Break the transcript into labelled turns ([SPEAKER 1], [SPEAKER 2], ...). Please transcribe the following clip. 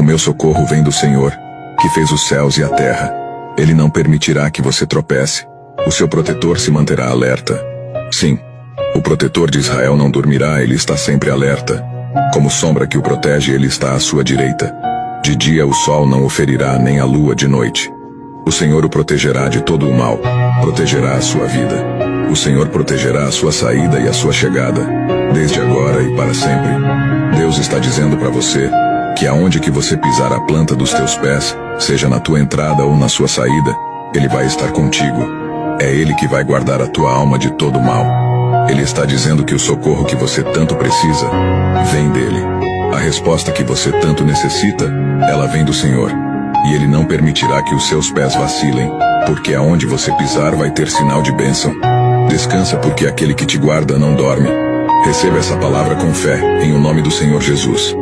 [SPEAKER 1] meu socorro vem do Senhor, que fez os céus e a terra. Ele não permitirá que você tropece. O seu protetor se manterá alerta. Sim, o protetor de Israel não dormirá, ele está sempre alerta. Como sombra que o protege, ele está à sua direita. De dia o sol não o ferirá, nem a lua de noite. O Senhor o protegerá de todo o mal, protegerá a sua vida. O Senhor protegerá a sua saída e a sua chegada, desde agora e para sempre. Deus está dizendo para você que aonde que você pisar a planta dos teus pés, seja na tua entrada ou na sua saída, Ele vai estar contigo. É Ele que vai guardar a tua alma de todo mal. Ele está dizendo que o socorro que você tanto precisa vem dele. A resposta que você tanto necessita, ela vem do Senhor. E Ele não permitirá que os seus pés vacilem, porque aonde você pisar vai ter sinal de bênção. Descansa, porque aquele que te guarda não dorme. Receba essa palavra com fé, em o nome do Senhor Jesus.